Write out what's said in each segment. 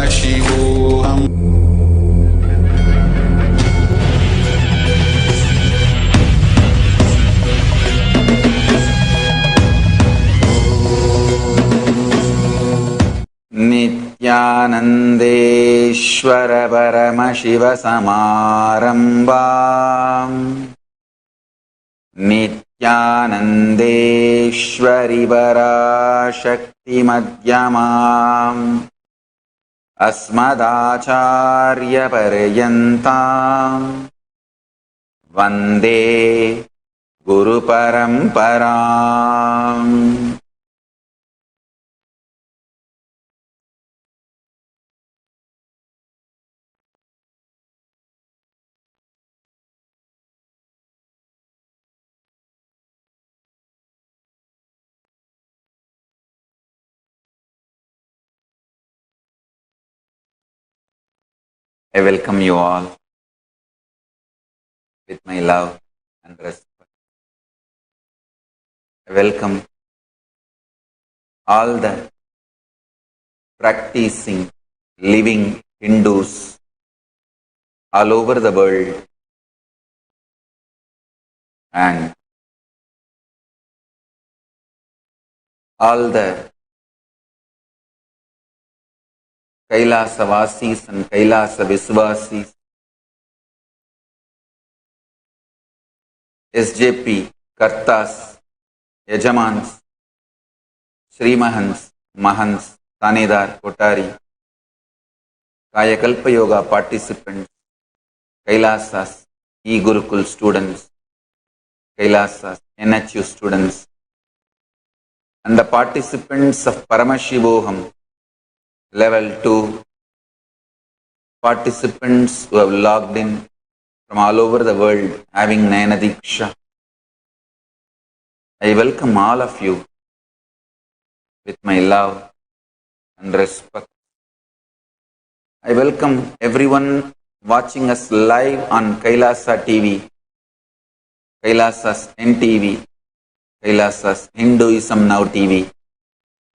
परमशिवोऽहम्। नित्यानन्देश्वर परमशिवसमारम्भाम् नित्यानन्देश्वरि पराशक्तिमध्यमाम् अस्मदाचार्यपर्यन्ताम् वन्दे गुरुपरम्पराम्। I welcome you all with my love and respect. I welcome all the practicing, living Hindus all over the world and all the Kailasa-vasis and Kailasa-visvasis, SJP, Kartas, Yajamans, Srimahans, Mahans, Tanedar, Kotari, Kayakalpa Yoga participants, Kailasas, E-Gurukul students, Kailasas, NHU students, and the participants of Paramashivoham Level 2, participants who have logged in from all over the world having Nayana Diksha. I welcome all of you with my love and respect. I welcome everyone watching us live on Kailasa TV, Kailasas NTV, Kailasas Hinduism Now TV,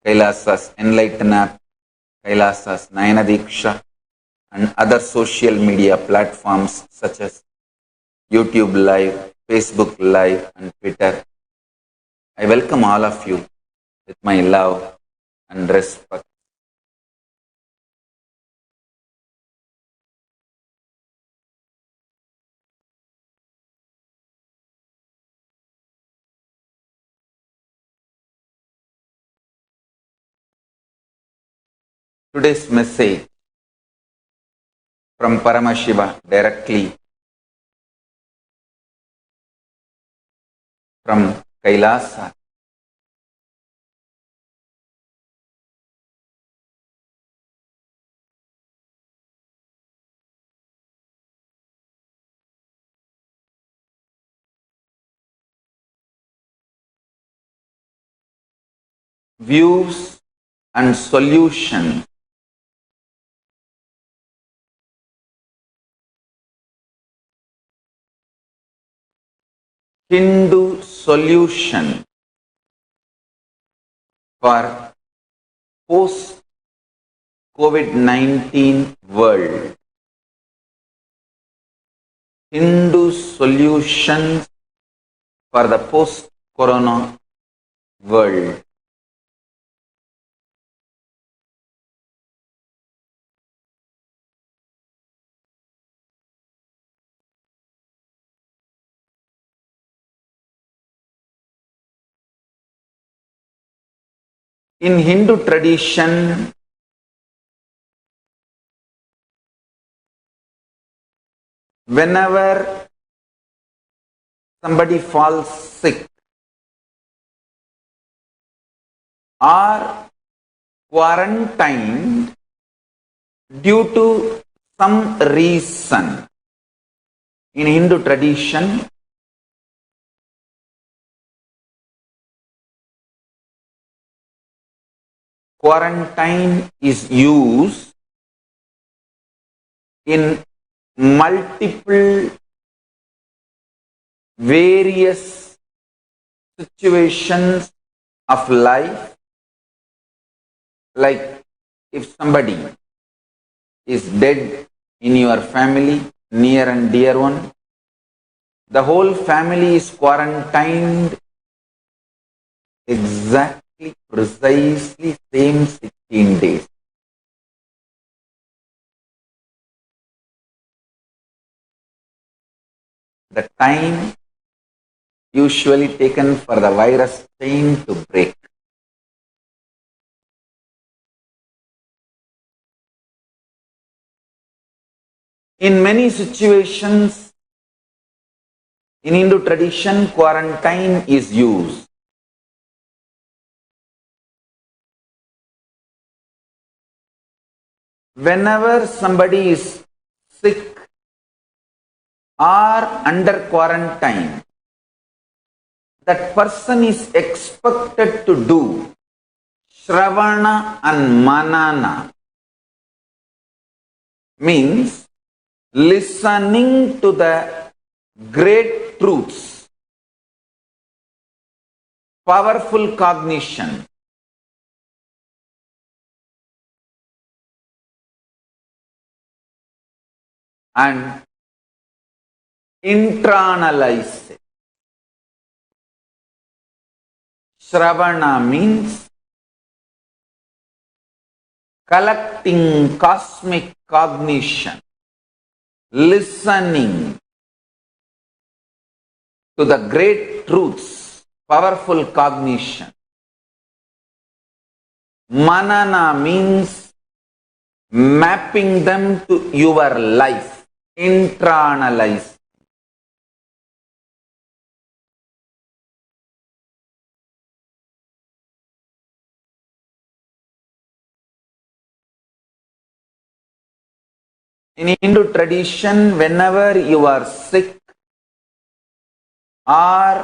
Kailasas Enlighten App, Kailasas Nayana Diksha, and other social media platforms such as YouTube Live, Facebook Live, and Twitter. I welcome all of you with my love and respect. Today's message from Paramashiva directly from Kailasa. Views and solutions Hindu solution for post-COVID-19 world. Hindu solutions for the post-corona world. In Hindu tradition, whenever somebody falls sick or quarantined due to some reason, in Hindu tradition, quarantine is used in multiple various situations of life, like if somebody is dead in your family, near and dear one, the whole family is quarantined exactly, precisely same 16 days. The time usually taken for the virus chain to break. In many situations, in Hindu tradition, quarantine is used. Whenever somebody is sick or under quarantine, that person is expected to do Shravana and Manana, means listening to the great truths, powerful cognition, and internalize it. Shravana means collecting cosmic cognition, listening to the great truths, powerful cognition. Manana means mapping them to your life, internalize. In Hindu tradition, whenever you are sick or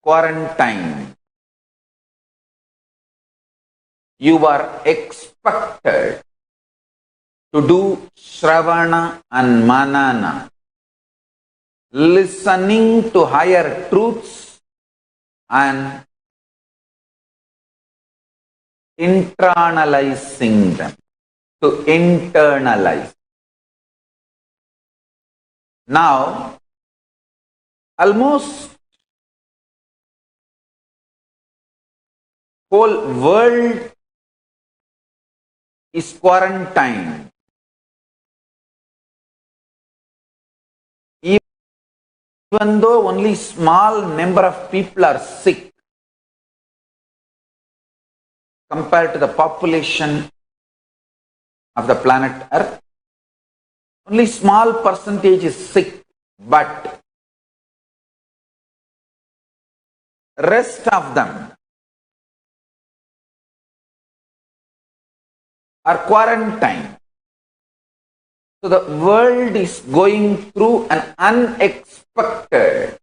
quarantined, you are expected to do Shravana and Manana, listening to higher truths and internalizing them, to internalize. Now, almost whole world is quarantined. Even though only small number of people are sick compared to the population of the planet Earth, only small percentage is sick, but rest of them are quarantined. So the world is going through an unexpected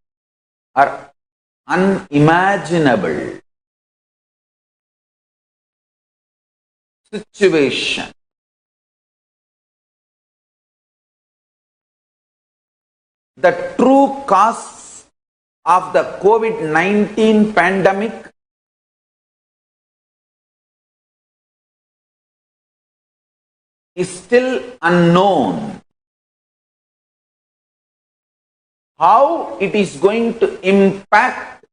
or unimaginable situation. The true cause of the COVID-19 pandemic is still unknown. How it is going to impact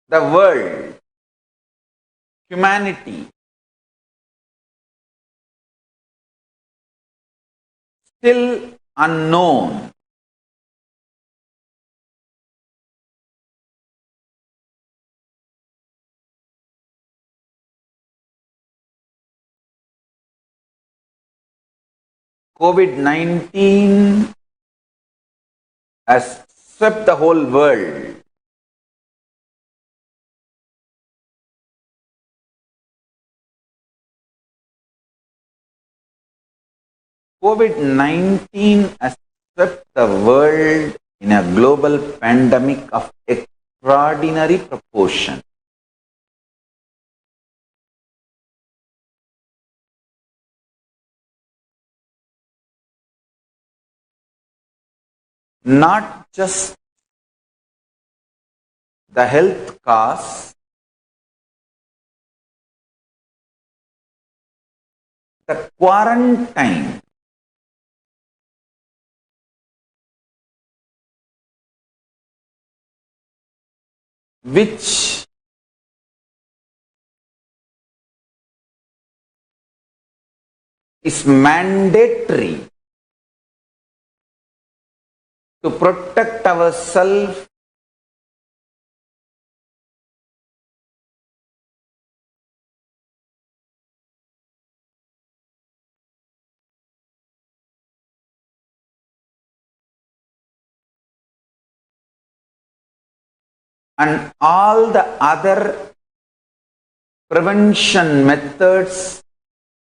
the world, humanity, still unknown. COVID-19 has swept the whole world. COVID-19 has swept the world in a global pandemic of extraordinary proportion. Not just the health costs, the quarantine which is mandatory to protect ourselves and all the other prevention methods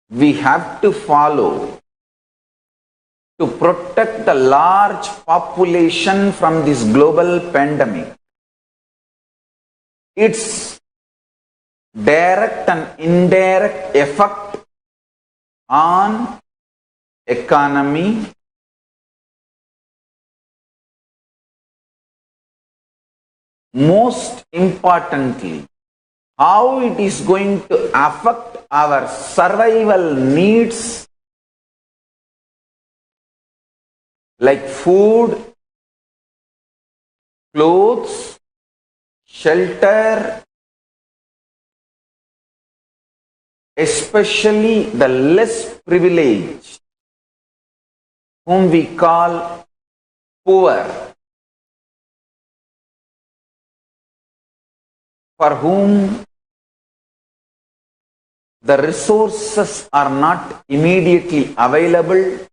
we have to follow to protect the large population from this global pandemic. Its direct and indirect effect on economy, most importantly, how it is going to affect our survival needs like food, clothes, shelter, especially the less privileged, whom we call poor, for whom the resources are not immediately available.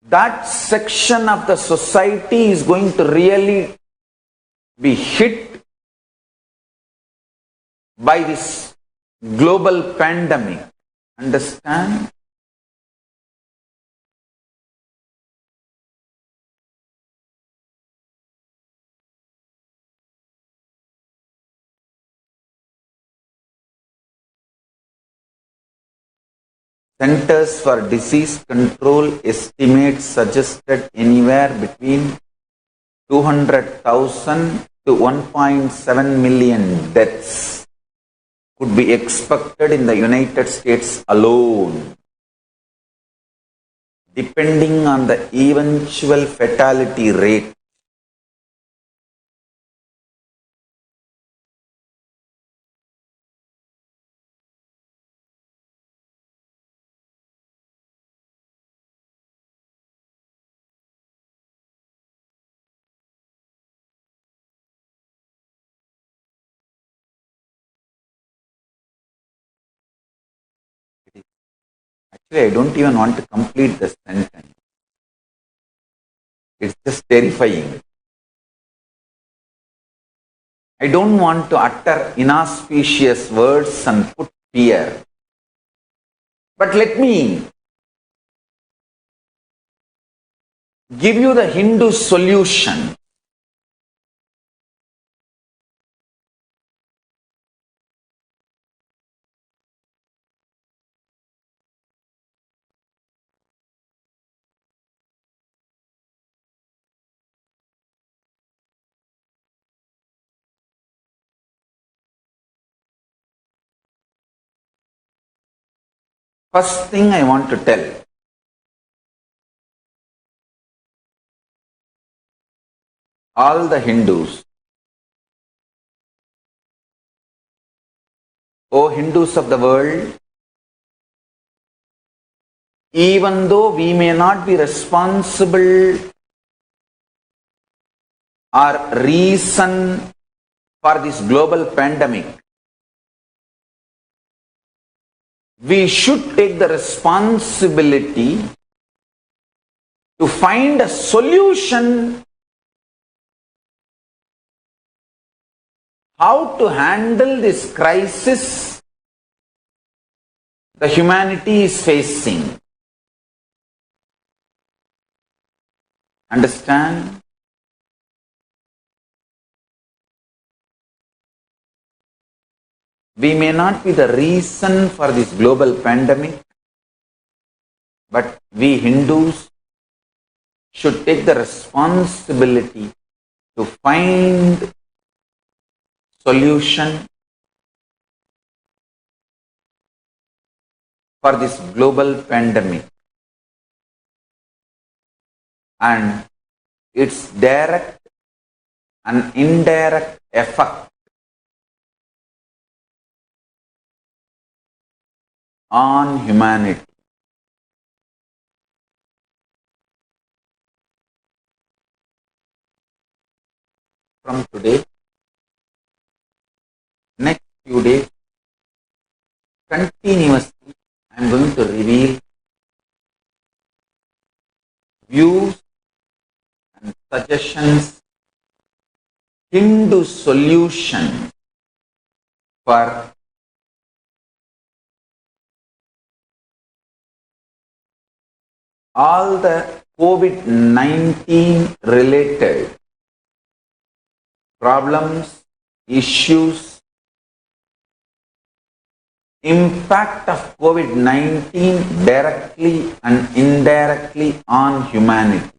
That section of the society is going to really be hit by this global pandemic. Understand? Centers for Disease Control estimates suggested anywhere between 200,000 to 1.7 million deaths could be expected in the United States alone, depending on the eventual fatality rate. Actually, I don't even want to complete the sentence. It's just terrifying. I don't want to utter inauspicious words and put fear. But let me give you the Hindu solution. First thing I want to tell, all the Hindus, O Hindus of the world, even though we may not be responsible or reason for this global pandemic, we should take the responsibility to find a solution how to handle this crisis the humanity is facing. Understand? We may not be the reason for this global pandemic, but we Hindus should take the responsibility to find solution for this global pandemic and its direct and indirect effect on humanity. From today, next few days, continuously, I am going to reveal views and suggestions, Hindu solutions for all the COVID-19 related problems, issues, impact of COVID-19 directly and indirectly on humanity.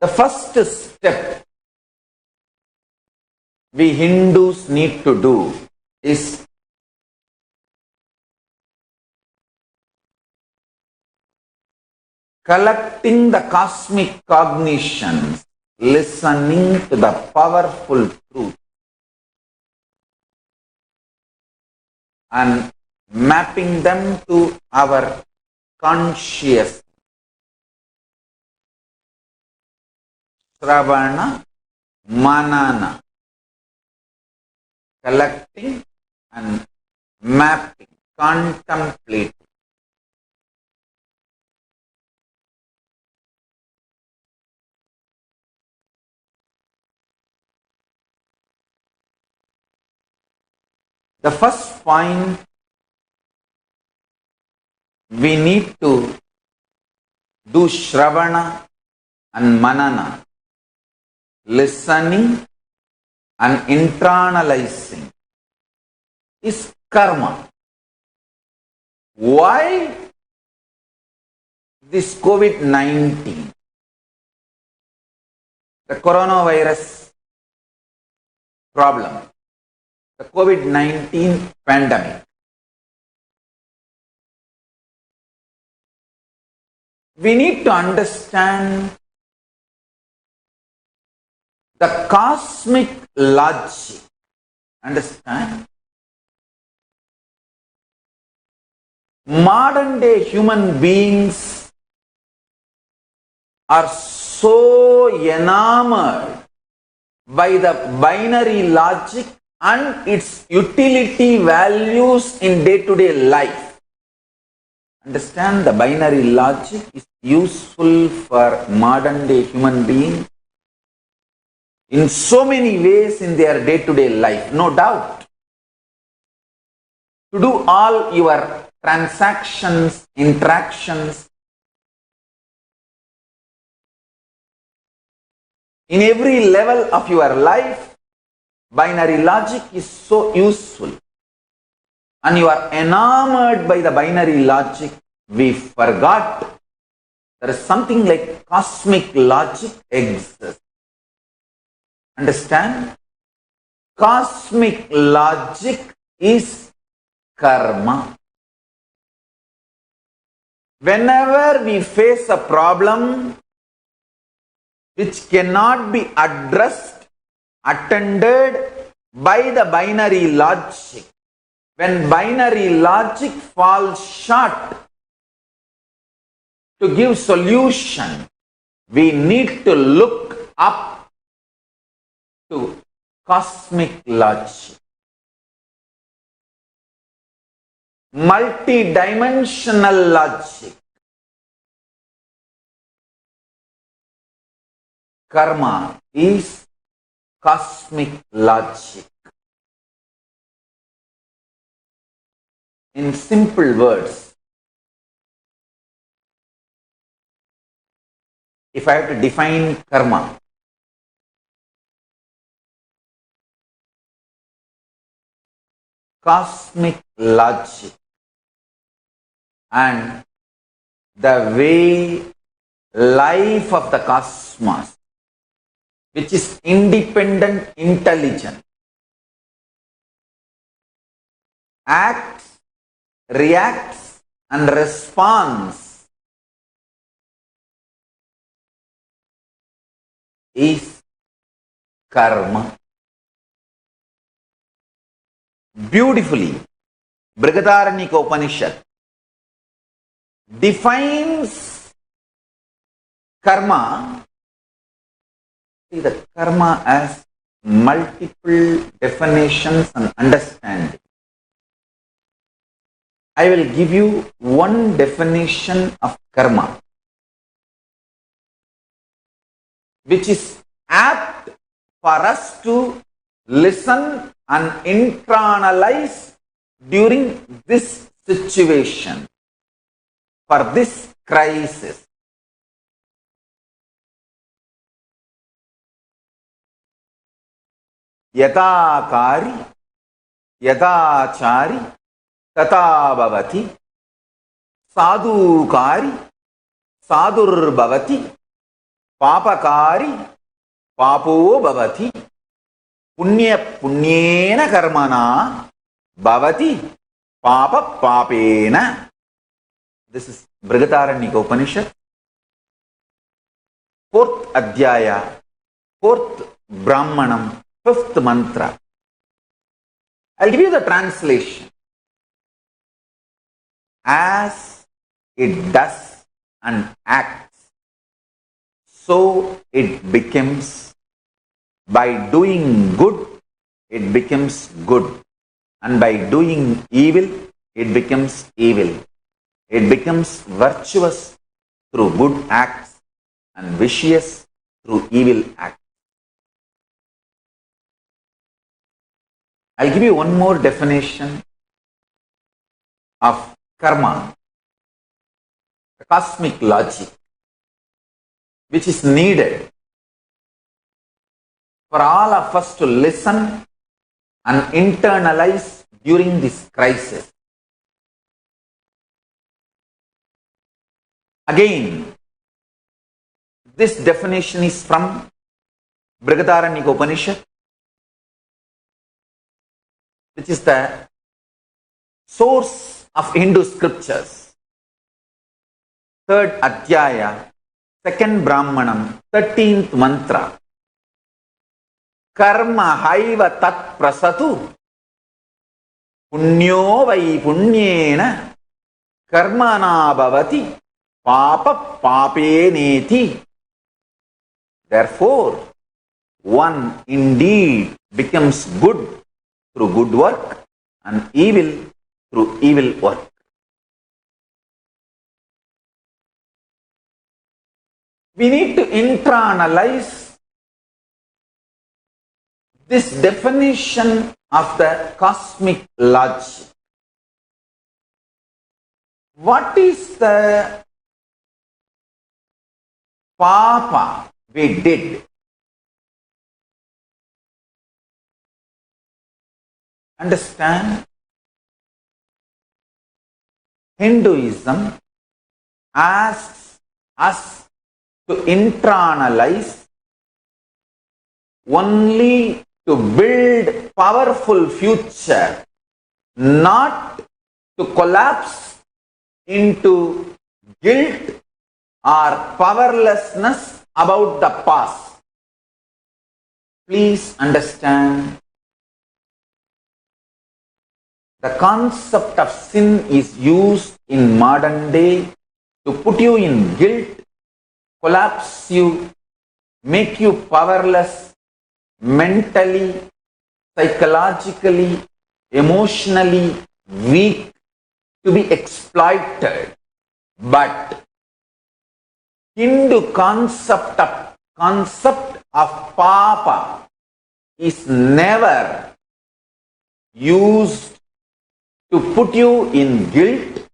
The first step we Hindus need to do is collecting the cosmic cognitions, listening to the powerful truth, and mapping them to our conscious. Shravana, Manana, collecting and mapping, contemplating. The first point we need to do Shravana and Manana, listening and internalizing, is karma. Why this COVID-19, the coronavirus problem, the COVID-19 pandemic? We need to understand the cosmic logic. Understand? Modern day human beings are so enamored by the binary logic and its utility values in day-to-day life. Understand, the binary logic is useful for modern day human beings in so many ways in their day-to-day life, no doubt. To do all your transactions, interactions, in every level of your life, binary logic is so useful. And you are enamored by the binary logic. We forgot there is something like cosmic logic exists. Understand? Cosmic logic is karma. Whenever we face a problem which cannot be addressed, attended by the binary logic, when binary logic falls short to give solution, we need to look up to cosmic logic. Multidimensional logic. Karma is cosmic logic. In simple words, if I have to define karma, cosmic logic and the way life of the cosmos, which is independent intelligence, acts reacts and responds is karma. Beautifully, Brihadaranyaka Upanishad defines karma. See, the karma as multiple definitions and understanding. I will give you one definition of karma, which is apt for us to listen and internalize during this situation, for this crisis. Yathakari, yathachari, tata bhavati, sadhukari, sadhur bhavati, papakari, papo bhavati, punya punyena karmana bhavati, papa papena. This is Brihadaranyaka Upanishad, 4th Adhyaya, 4th Brahmanam, 5th mantra. I'll give you the translation. As it does and acts, so it becomes. By doing good, it becomes good. And by doing evil, it becomes evil. It becomes virtuous through good acts and vicious through evil acts. I'll give you one more definition of karma, the cosmic logic, which is needed for all of us to listen and internalize during this crisis. Again, this definition is from Brihadaranyaka Upanishad, which is the source of Hindu scriptures. 3rd Adhyaya, 2nd Brahmanam, 13th mantra. Karma haiva tat prasatu punyo vai punyena karmana bhavati papa papeneti. Therefore, one indeed becomes good through good work and evil through evil work. We need to internalize this definition of the cosmic logic. What is the papa we did? Understand? Hinduism asks us to internalize only to build powerful future, not to collapse into guilt or powerlessness about the past. Please understand, the concept of sin is used in modern day to put you in guilt, collapse you, make you powerless mentally, psychologically, emotionally weak, to be exploited. But Hindu concept of papa is never used to put you in guilt,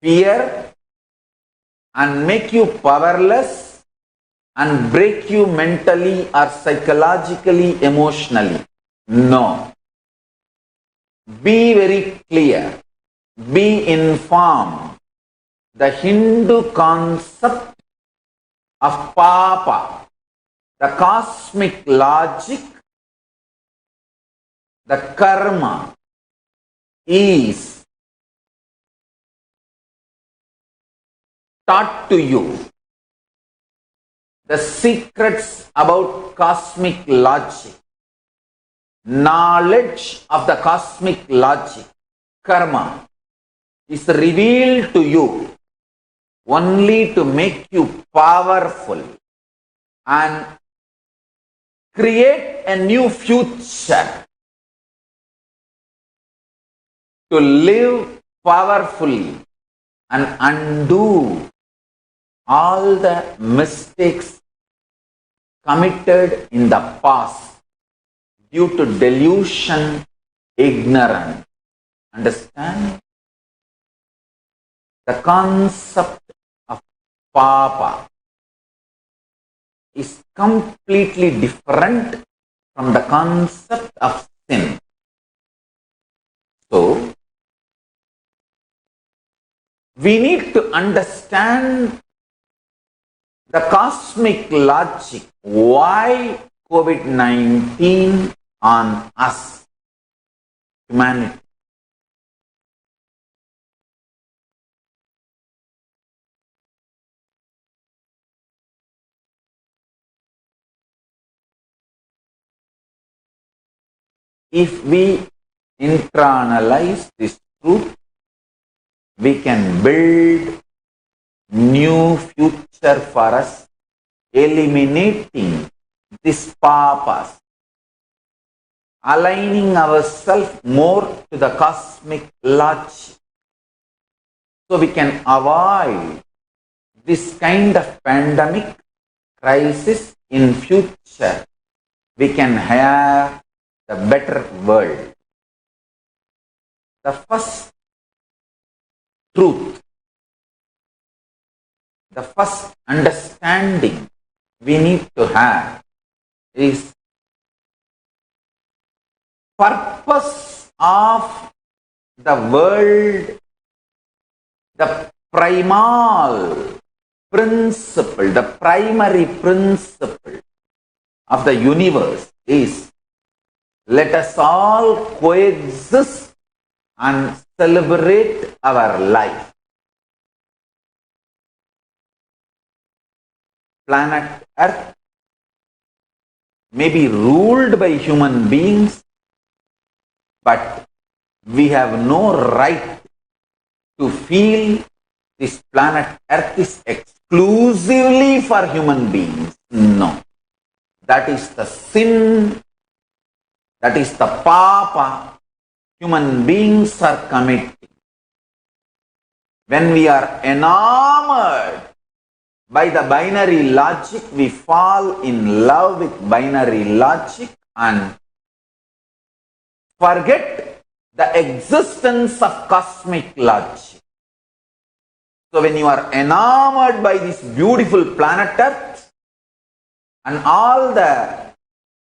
fear, and make you powerless and break you mentally or psychologically, emotionally. No. Be very clear. Be informed. The Hindu concept of papa, the cosmic logic, the karma, is taught to you the secrets about cosmic logic, knowledge of the cosmic logic, karma, is revealed to you only to make you powerful and create a new future, to live powerfully and undo all the mistakes committed in the past due to delusion, ignorance. Understand? The concept of papa is completely different from the concept of sin. So, we need to understand the cosmic logic, why COVID-19 on us, humanity. If we internalize this truth, we can build new future for us, eliminating this papas, aligning ourselves more to the cosmic logic, so we can avoid this kind of pandemic crisis in future. We can have the better world. The first truth, the first understanding we need to have is purpose of the world, the primal principle, the primary principle of the universe is, let us all coexist and celebrate our life. Planet Earth may be ruled by human beings, but we have no right to feel this planet Earth is exclusively for human beings. No. That is the sin, that is the papa human beings are committing. When we are enamored by the binary logic, we fall in love with binary logic and forget the existence of cosmic logic. So when you are enamored by this beautiful planet Earth and all the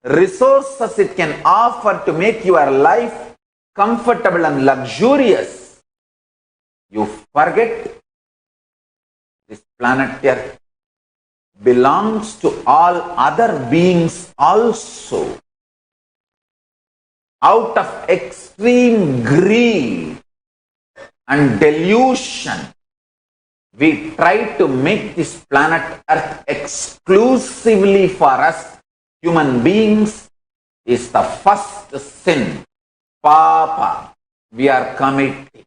resources it can offer to make your life comfortable and luxurious, you forget this planet Earth belongs to all other beings also. Out of extreme greed and delusion, we try to make this planet Earth exclusively for us human beings. Is the first sin, papa, we are committing.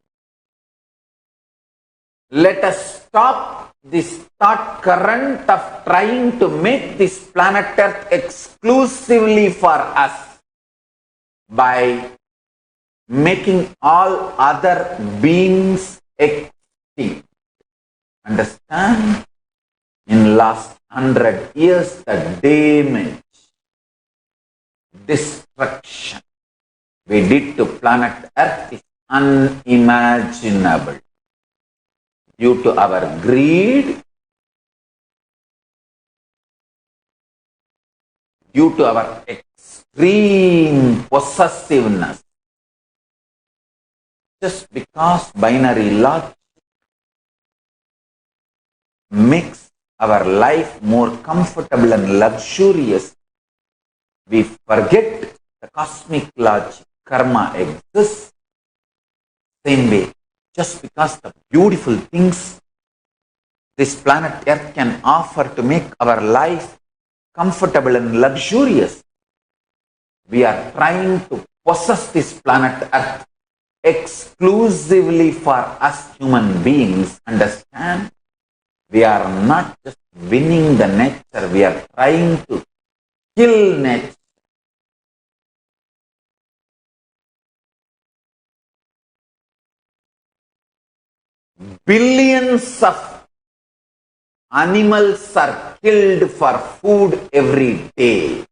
Let us stop this thought current of trying to make this planet Earth exclusively for us by making all other beings extinct. Understand? In last 100 years, the damage, destruction we did to planet Earth is unimaginable. Due to our greed, due to our extreme possessiveness, just because binary logic makes our life more comfortable and luxurious, we forget the cosmic logic, karma exists. Same way, just because the beautiful things this planet Earth can offer to make our life comfortable and luxurious. We are trying to possess this planet Earth exclusively for us human beings. Understand? We are not just winning the nature, we are trying to kill nature. Billions of animals are killed for food every day.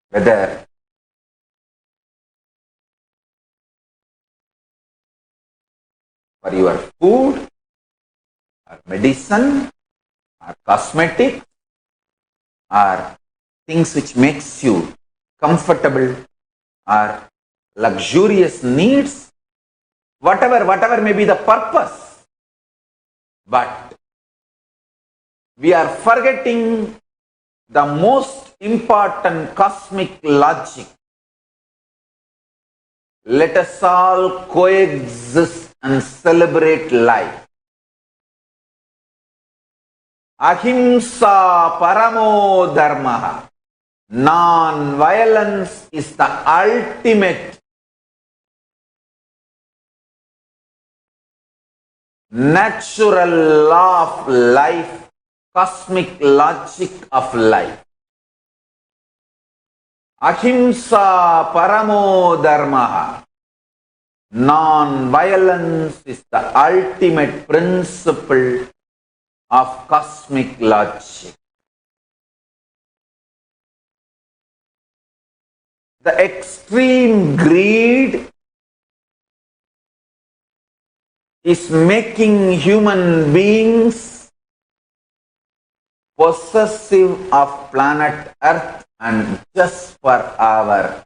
Whether for your food, or medicine, or cosmetic, or things which makes you comfortable, or luxurious needs, whatever may be the purpose. But we are forgetting the most important cosmic logic. Let us all coexist and celebrate life. Ahimsa paramo dharma. Non-violence is the ultimate natural law of life, cosmic logic of life. Ahimsa paramo dharma. Non-violence is the ultimate principle of cosmic logic. The extreme greed is making human beings possessive of planet Earth, and just for our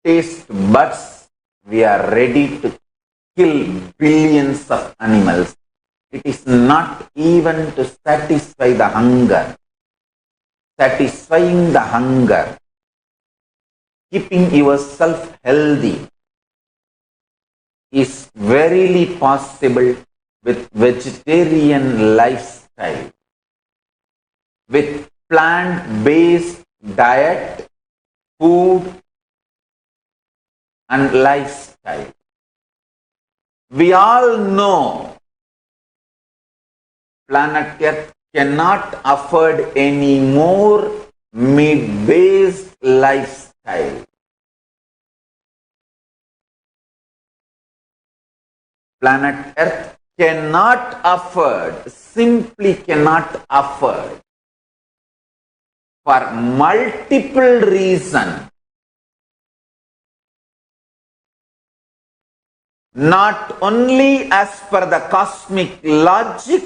taste buds, we are ready to kill billions of animals. It is not even to satisfy the hunger. Satisfying the hunger, keeping yourself healthy is verily possible with vegetarian lifestyle, with plant-based diet, food and lifestyle. We all know planet Earth cannot afford any more meat-based lifestyle. Planet Earth cannot afford, simply cannot afford, for multiple reasons. Not only as per the cosmic logic,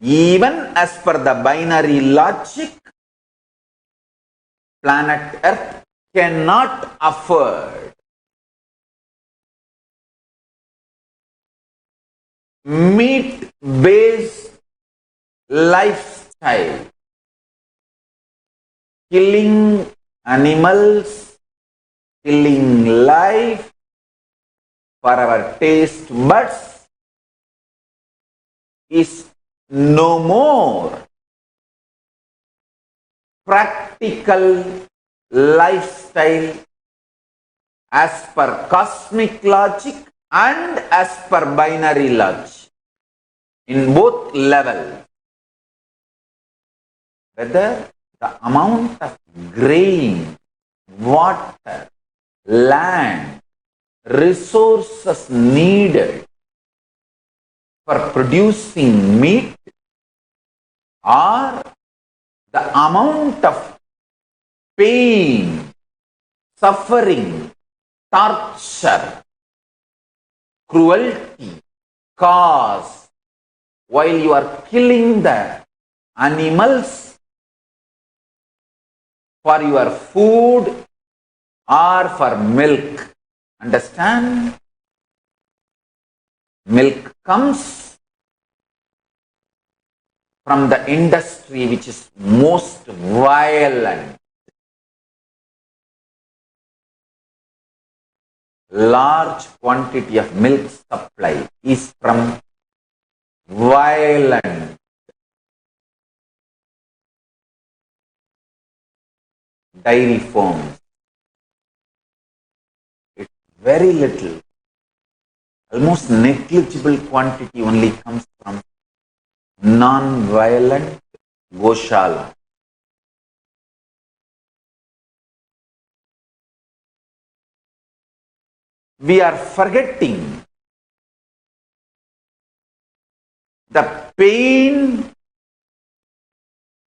even as per the binary logic, planet Earth cannot afford meat-based lifestyle, killing animals, killing life for our taste buds is no more practical lifestyle as per cosmic logic and as per binary logic in both levels. Whether the amount of grain, water, land, resources needed for producing meat, or the amount of pain, suffering, torture, cruelty caused while you are killing the animals for your food or for milk. Understand? Milk comes from the industry which is most violent. large quantity of milk supply is from violent dairy farms. It's very little, almost negligible quantity only comes from non-violent Goshala. We are forgetting the pain,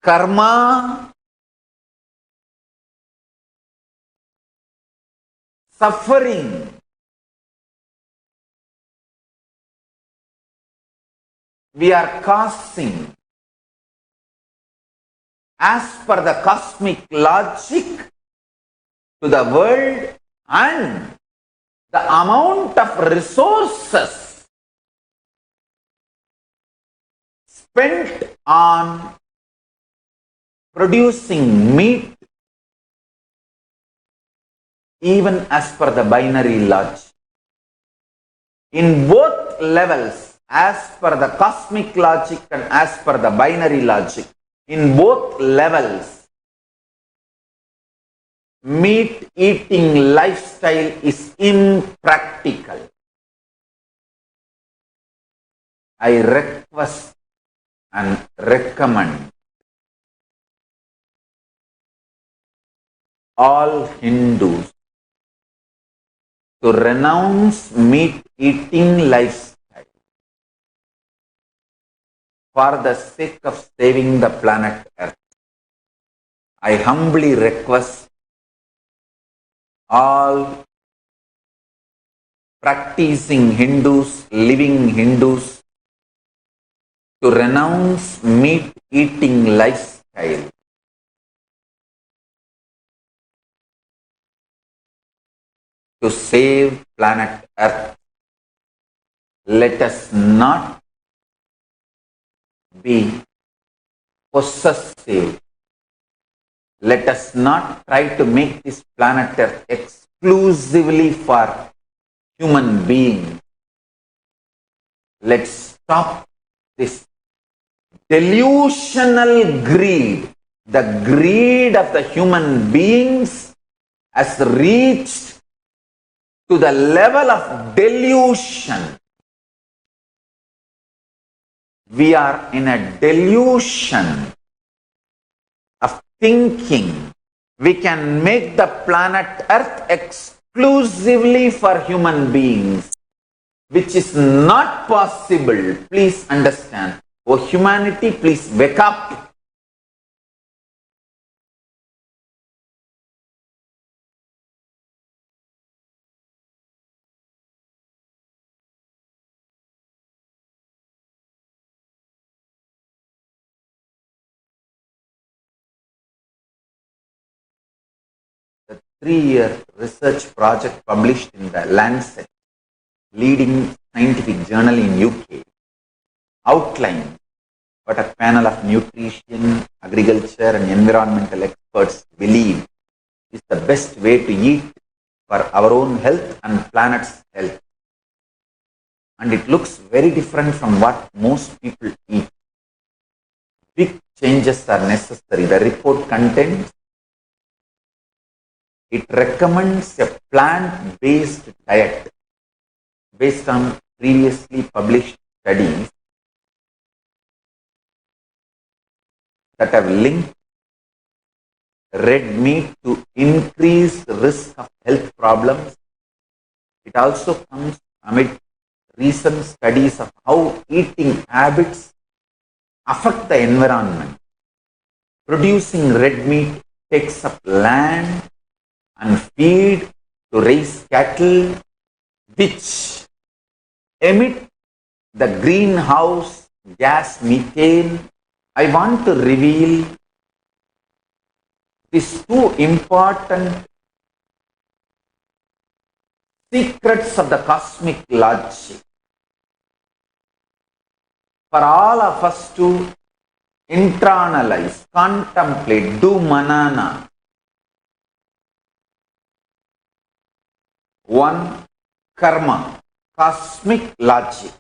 karma, suffering we are causing as per the cosmic logic to the world, and the amount of resources spent on producing meat, even as per the binary logic. In both levels, as per the cosmic logic and as per the binary logic, in both levels, meat eating lifestyle is impractical. I request and recommend all Hindus to renounce meat eating lifestyle for the sake of saving the planet Earth. I humbly request all practicing Hindus, living Hindus, to renounce meat eating lifestyle to save planet Earth. Let us not be possessive. Let us not try to make this planet Earth exclusively for human beings. Let's stop this delusional greed. The greed of the human beings has reached to the level of delusion. We are in a delusion of thinking we can make the planet Earth exclusively for human beings, which is not possible. Please understand. Oh, humanity, please wake up. The 3-year research project published in the Lancet, leading scientific journal in UK, outlined what a panel of nutrition, agriculture and environmental experts believe is the best way to eat for our own health and planet's health. And it looks very different from what most people eat. Big changes are necessary. The report contains, it recommends a plant-based diet based on previously published studies that have linked red meat to increased risk of health problems. It also comes amid recent studies of how eating habits affect the environment. Producing red meat takes up land and feed to raise cattle, which emit the greenhouse gas methane. I want to reveal these two important secrets of the cosmic logic for all of us to internalize, contemplate, do manana. One, karma, cosmic logic.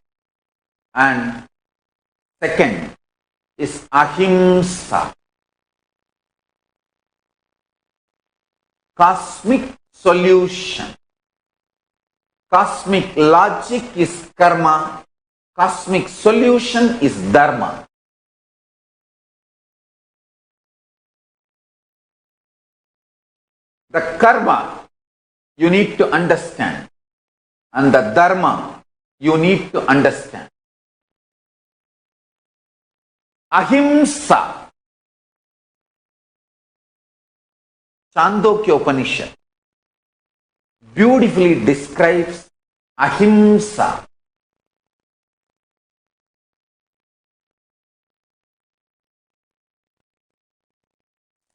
And second is ahimsa, cosmic solution. Cosmic logic is karma, cosmic solution is dharma. The karma you need to understand, and the dharma you need to understand. Ahimsa, Chandogya Upanishad beautifully describes ahimsa.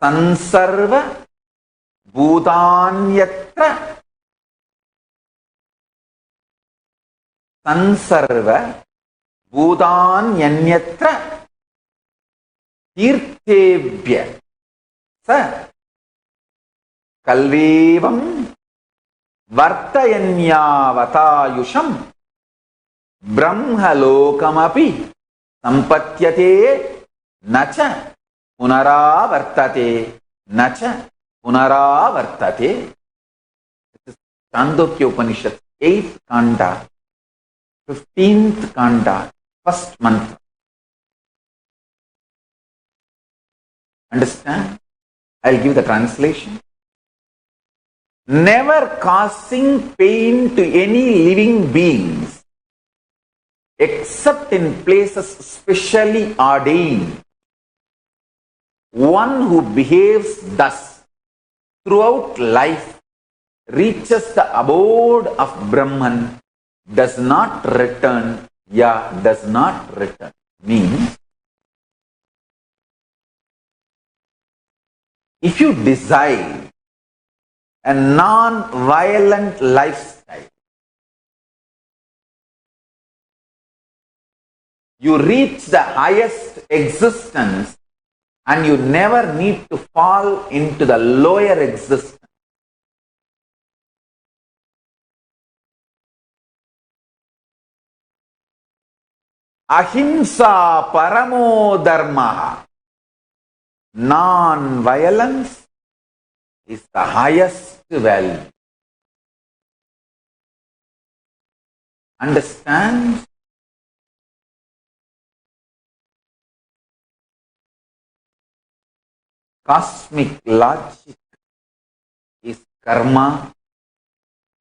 Sansarva Bhutanyatra, Sansarva Bhutanyanyatra Tirthebhya Sa Kalvevam Vartayanyavatayusham Brahmalokamapi Sampatyate Nacha Punaravartate Nacha Punaravartate. This is Chandogya Upanishad, 8th Kanda, 15th Kanda, first mantra. Understand? I'll give the translation. Never causing pain to any living beings except in places specially ordained. One who behaves thus throughout life reaches the abode of Brahman, does not return, does not return. Means, if you desire a non-violent lifestyle, you reach the highest existence and you never need to fall into the lower existence. Ahimsa paramo dharma. Non-violence is the highest value. Understand? Cosmic logic is karma,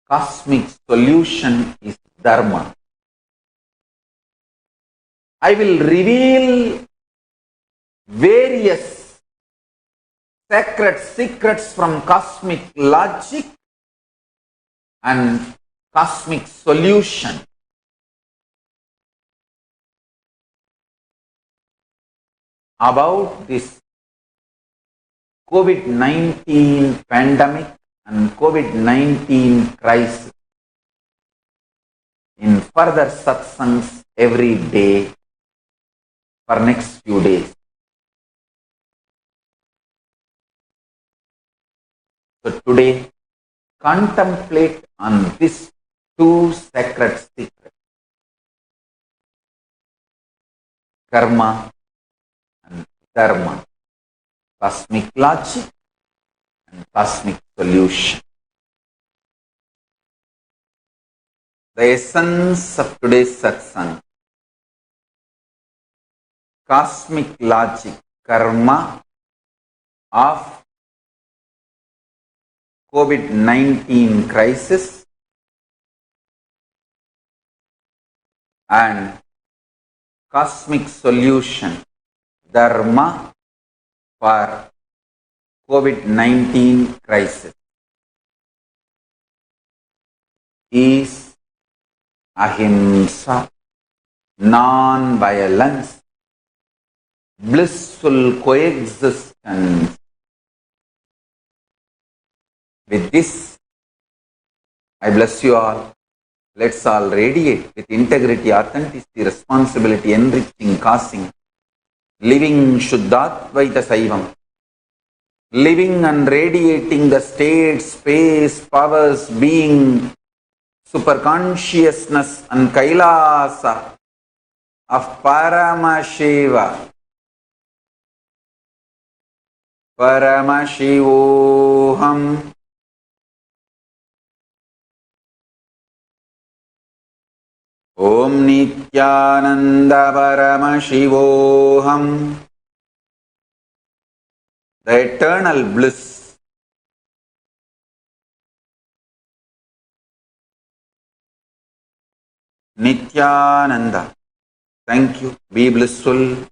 cosmic solution is dharma. I will reveal various sacred secrets from cosmic logic and cosmic solution. About this COVID-19 pandemic and COVID-19 crisis in further satsangs every day for next few days. So today, contemplate on these two sacred secrets, karma and dharma, cosmic logic and cosmic solution. The essence of today's satsang, cosmic logic, karma of COVID-19 crisis and cosmic solution, dharma for COVID-19 crisis is ahimsa, non-violence, blissful coexistence. With this, I bless you all. Let's all radiate with integrity, authenticity, responsibility, enriching, causing, living Shuddhadvaita Saivam, living and radiating the state, space, powers, being, super consciousness and Kailasa of Paramashiva. Paramashivoham. Om Nityananda Paramashivoham. The eternal bliss. Nityananda. Thank you. Be blissful.